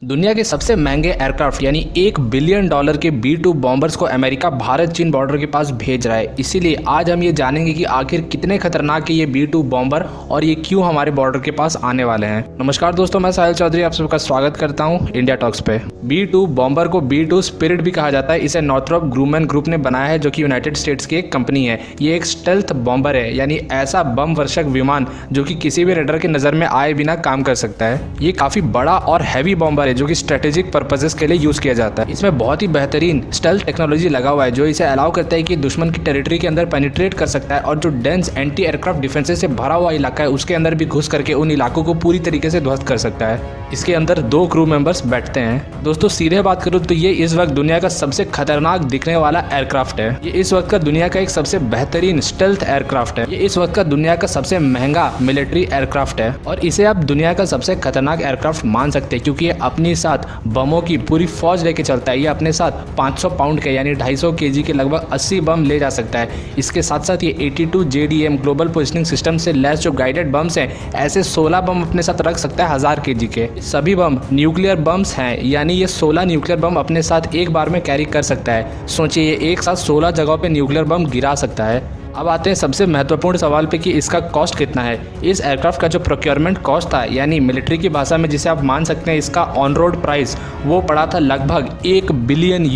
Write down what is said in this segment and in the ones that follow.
दुनिया के सबसे महंगे एयरक्राफ्ट यानी $1 बिलियन के B-2 बॉम्बर्स को अमेरिका भारत चीन बॉर्डर के पास भेज रहा है। इसीलिए आज हम ये जानेंगे कि आखिर कितने खतरनाक है ये B-2 बॉम्बर और ये क्यों हमारे बॉर्डर के पास आने वाले हैं। नमस्कार दोस्तों, मैं साहिल चौधरी आप सबका स्वागत करता हूँ इंडिया टॉक्स पे। B-2 बॉम्बर को B-2 स्पिरिट भी कहा जाता है। इसे नॉर्थरोप ग्रूमन ग्रुप ने बनाया है, जो कि यूनाइटेड स्टेट्स की एक कंपनी है। ये एक स्टेल्थ बॉम्बर है, यानी ऐसा बम वर्षक विमान जो कि किसी भी रेडर की नजर में आए बिना काम कर सकता है। ये काफी बड़ा और हैवी बॉम्बर है जो कि स्ट्रेटेजिक पर्पसेस के लिए यूज किया जाता है। इसमें बहुत ही बेहतरीन स्टेल्थ टेक्नोलॉजी लगा हुआ है जो इसे अलाउ करता है कि दुश्मन की टेरिटरी के अंदर पेनिट्रेट कर सकता है और जो डेंस एंटी एयरक्राफ्ट डिफेंसेस से भरा हुआ इलाका है उसके अंदर भी घुस करके उन इलाकों को पूरी तरीके से ध्वस्त कर सकता है। इसके अंदर 2 क्रू मेंबर्स बैठते हैं। दोस्तों सीधे बात करूं तो ये इस वक्त दुनिया का सबसे खतरनाक दिखने वाला एयरक्राफ्ट है। ये इस वक्त का दुनिया का एक सबसे बेहतरीन स्टेल्थ एयरक्राफ्ट है। ये इस वक्त का दुनिया का सबसे महंगा मिलिट्री एयरक्राफ्ट है और इसे आप दुनिया का सबसे खतरनाक एयरक्राफ्ट मान सकते हैं, क्योंकि ये अपने साथ बमों की पूरी फौज लेके चलता है। ये अपने साथ 500 पाउंड के यानी 250 केजी के लगभग 80 बम ले जा सकता है। इसके साथ साथ ये 82 JDM ग्लोबल पोजिशनिंग सिस्टम से लैस जो गाइडेड बम्स हैं, ऐसे 16 बम अपने साथ रख सकता है 1000 केजी के। सभी बम न्यूक्लियर बम्स हैं, यानी ये 16 न्यूक्लियर बम अपने साथ एक बार में कैरी कर सकता है। सोचिए, ये एक साथ 16 जगहों पे न्यूक्लियर बम गिरा सकता है। अब आते हैं सबसे महत्वपूर्ण सवाल पे कि इसका कॉस्ट कितना है। इस एयरक्राफ्ट का जो प्रोक्योरमेंट कॉस्ट था, यानी मिलिट्री की भाषा में जिसे आप मान सकते हैं इसका ऑन रोड प्राइस, वो पड़ा था लगभग $1 बिलियन।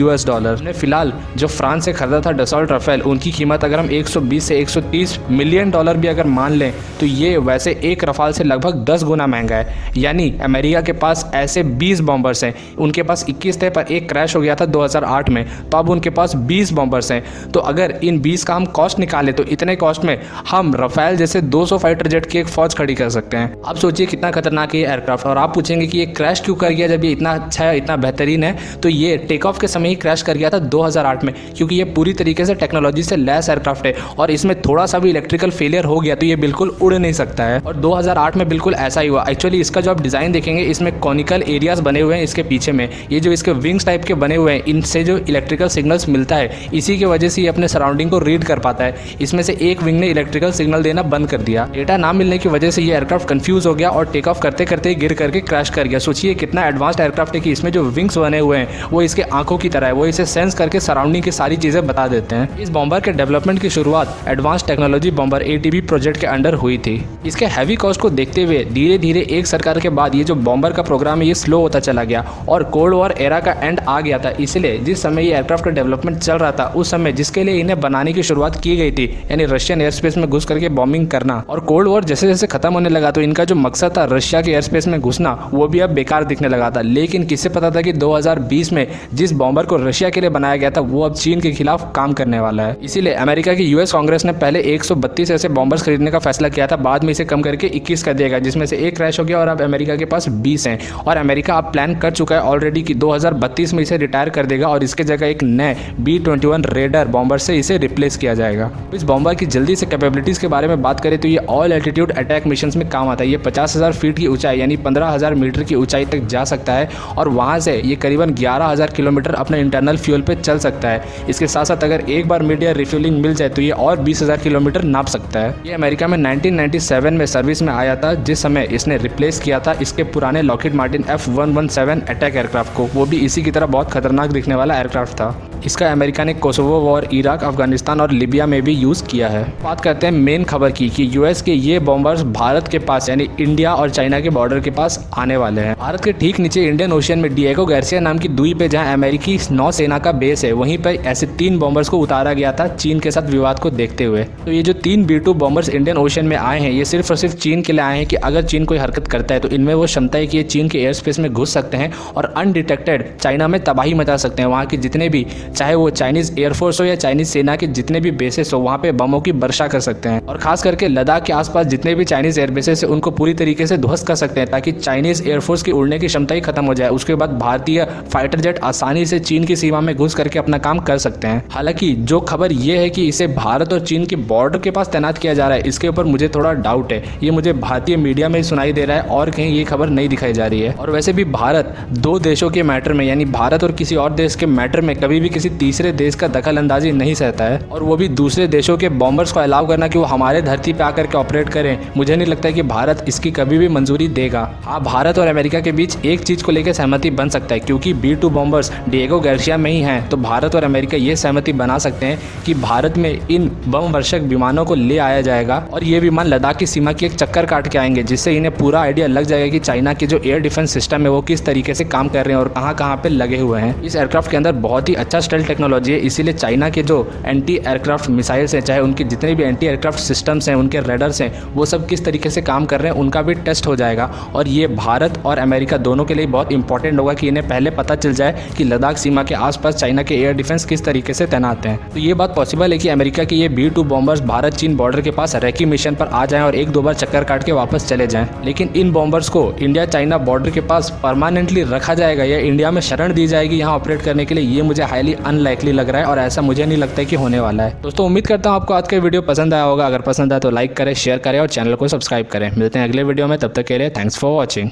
ने फिलहाल जो फ्रांस से खरीदा था डसॉल्ट राफेल, उनकी कीमत अगर हम 120 से 130 मिलियन डॉलर भी अगर मान लें तो ये वैसे एक रफाल से लगभग 10 गुना महंगा है। यानी अमेरिका के पास ऐसे 20 बॉम्बर्स हैं। उनके पास 21 थे पर एक क्रैश हो गया था 2008 में, तो अब उनके पास 20 बॉम्बर्स हैं। तो अगर इन 20 का हम कॉस्ट निकाल तो इतने कॉस्ट में हम राफेल जैसे 200 फाइटर जेट की एक फौज खड़ी कर सकते हैं। आप सोचिए कितना खतरनाक है ये एयरक्राफ्ट। और आप पूछेंगे कि ये क्रैश क्यों कर गया जब ये इतना अच्छा है, इतना बेहतरीन है। तो ये टेक ऑफ के समय ही क्रैश कर गया था 2008 में, क्योंकि ये पूरी तरीके से टेक्नोलॉजी से लैस एयरक्राफ्ट है और इसमें थोड़ा सा भी इलेक्ट्रिकल फेलियर हो गया तो ये बिल्कुल उड़ नहीं सकता है। और 2008 में बिल्कुल ऐसा ही हुआ। एक्चुअली इसका जो आप डिजाइन देखेंगे, इसमें कॉनिकल एरियाज बने हुए हैं इसके पीछे में। ये जो इसके विंग्स टाइप के बने हुए हैं, इनसे जो इलेक्ट्रिकल सिग्नल्स मिलता है, इसी की वजह से ये अपने सराउंडिंग को रीड कर पाता है। इसमें से एक विंग ने इलेक्ट्रिकल सिग्नल देना बंद कर दिया। डेटा ना मिलने की वजह से ये एयरक्राफ्ट कंफ्यूज हो गया और टेक ऑफ करते करते गिर करके क्रैश कर गया। सोचिए कितना एडवांस्ड एयरक्राफ्ट है कि इसमें जो विंग्स बने हुए हैं वो इसके आंखों की तरह है। वो इसे सेंस करके सराउंडिंग की सारी चीजें बता देते हैं। इस बॉम्बर के डेवलपमेंट की शुरुआत advance technology bomber ATB project के अंडर हुई थी। इसके हैवी कॉस्ट को देखते हुए धीरे धीरे एक सरकार के बाद ये जो बॉम्बर का प्रोग्राम है ये स्लो होता चला गया और कोल्ड वॉर एरा का एंड आ गया था। इसलिए जिस समय ये एयरक्राफ्ट का डेवलपमेंट चल रहा था, उस समय जिसके लिए इन्हें बनाने की शुरुआत की गई थी, यानी रशियन एयर स्पेस में घुस करके बॉम्बिंग करना, और कोल्ड वॉर जैसे जैसे खत्म होने लगा तो इनका जो मकसद था रशिया के एयर स्पेस में घुसना, वो भी अब बेकार दिखने लगा था। लेकिन किसे पता था कि 2020 में जिस बॉम्बर को रशिया के लिए बनाया गया था वो अब चीन के खिलाफ काम करने वाला है। इसीलिए अमेरिका की US कांग्रेस ने पहले 132 ऐसे बॉम्बर्स खरीदने का फैसला किया था। बाद में इसे कम करके 21 कर दिया गया, जिसमें से एक क्रैश हो गया और अब अमेरिका के पास 20 हैं। और अमेरिका अब प्लान कर चुका है ऑलरेडी कि 2032 में इसे रिटायर कर देगा और इसके जगह एक नए B-21 रेडर बॉम्बर से इसे रिप्लेस किया जाएगा। इस बॉम्बर की जल्दी से कैपेबिलिटीज के बारे में बात करें तो ये ऑल एल्टीट्यूड अटैक मिशंस में काम आता है। ये 50,000 फीट की ऊंचाई यानी 15,000 मीटर की ऊंचाई तक जा सकता है और वहां से ये करीबन 11,000 किलोमीटर अपने इंटरनल फ्यूल पे चल सकता है। इसके साथ साथ अगर एक बार मिड एयर रिफ्यूलिंग मिल जाए तो ये और 20,000 किलोमीटर नाप सकता है। ये अमेरिका में 1997 में सर्विस में आया था, जिस समय इसने रिप्लेस किया था इसके पुराने Lockheed Martin F117 attack aircraft को। वो भी इसी की तरह बहुत खतरनाक दिखने वाला एयरक्राफ्ट था। इसका अमेरिका ने कोसोवो वॉर, इराक, अफगानिस्तान और लीबिया में भी यूज किया है। बात करते हैं मेन खबर की कि US के ये बॉम्बर्स भारत के पास यानी इंडिया और चाइना के बॉर्डर के पास आने वाले हैं। भारत के ठीक नीचे इंडियन ओशियन में डिएगो गार्सिया नाम की द्वीप पे जहां अमेरिकी नौसेना का बेस है, वहीं पर ऐसे 3 बॉम्बर्स को उतारा गया था चीन के साथ विवाद को देखते हुए। तो ये जो 3 B-2 बॉम्बर्स इंडियन ओशियन में आए हैं, ये सिर्फ और सिर्फ चीन के लिए आए हैं कि अगर चीन कोई हरकत करता है तो इनमें वो क्षमता है कि ये चीन के एयर स्पेस में घुस सकते हैं और अनडिटेक्टेड चाइना में तबाही मचा सकते हैं। वहाँ के जितने भी, चाहे वो चाइनीज एयरफोर्स हो या चाइनीज सेना के जितने भी बेसेस हो, वहाँ पे बमों की वर्षा कर सकते हैं। और खास करके लद्दाख के आसपास जितने भी चाइनीज एयरबेसेस है उनको पूरी तरीके से ध्वस्त कर सकते हैं, ताकि चाइनीज एयरफोर्स की उड़ने की क्षमता ही खत्म हो जाए। उसके बाद भारतीय फाइटर जेट आसानी से चीन की सीमा में घुस करके अपना काम कर सकते हैं। हालांकि जो खबर ये है कि इसे भारत और चीन के बॉर्डर के पास तैनात किया जा रहा है, इसके ऊपर मुझे थोड़ा डाउट है। ये मुझे भारतीय मीडिया में सुनाई दे रहा है और कहीं ये खबर नहीं दिखाई जा रही है। और वैसे भी भारत 2 देशों के मैटर में, यानी भारत और किसी और देश के मैटर में कभी भी किसी तीसरे देश का दखल अंदाजी नहीं सहता है, और वो भी दूसरे देशों के बॉम्बर्स को अलाउ करना कि वो हमारे धरती पे आकर के ऑपरेट करें, मुझे नहीं लगता है कि भारत इसकी कभी भी मंजूरी देगा। हाँ, भारत और अमेरिका के बीच एक चीज़ को लेकर सहमति बन सकता है, क्योंकि B-2 बॉम्बर्स डिएगो गार्सिया में ही हैं, तो भारत और अमेरिका ये सहमति बना सकते हैं कि भारत में इन बम वर्षक विमानों को ले आया जाएगा और ये विमान लद्दाख की सीमा की एक चक्कर काट के आएंगे, जिससे इन्हें पूरा आइडिया लग जाएगा कि चाइना के जो एयर डिफेंस सिस्टम है वो किस तरीके से काम कर रहे हैं और कहाँ कहाँ पे लगे हुए हैं। इस एयरक्राफ्ट के अंदर बहुत ही अच्छा स्टेल्थ टेक्नोलॉजी है, इसीलिए चाइना के जो एंटी एयरक्राफ्ट मिसाइल्स हैं, चाहे उनके जितने भी एंटी एयरक्राफ्ट सिस्टम्स हैं, उनके रेडर्स हैं, वो सब किस तरीके से काम कर रहे हैं उनका भी टेस्ट हो जाएगा। और ये भारत और अमेरिका दोनों के लिए बहुत इंपॉर्टेंट होगा कि इन्हें पहले पता चल जाए कि लद्दाख सीमा के आसपास चाइना के एयर डिफेंस किस तरीके से तैनात हैं। तो ये बात पॉसिबल है कि अमेरिका के ये B-2 बॉम्बर्स भारत चीन बॉर्डर के पास रेकी मिशन पर आ जाएं और एक दो बार चक्कर काट के वापस चले जाएं, लेकिन इन बॉम्बर्स को इंडिया चाइना बॉर्डर के पास परमानेंटली रखा जाएगा या इंडिया में शरण दी जाएगी यहाँ ऑपरेट करने के लिए, ये मुझे हाईली अनलाइकली लग रहा है और ऐसा मुझे नहीं लगता है कि होने वाला है। दोस्तों, उम्मीद करता हूँ आपको आज का वीडियो पसंद आया होगा। अगर पसंद आया तो लाइक करें, शेयर करें और चैनल को सब्सक्राइब करें। मिलते हैं अगले वीडियो में, तब तक के लिए थैंक्स फॉर वॉचिंग।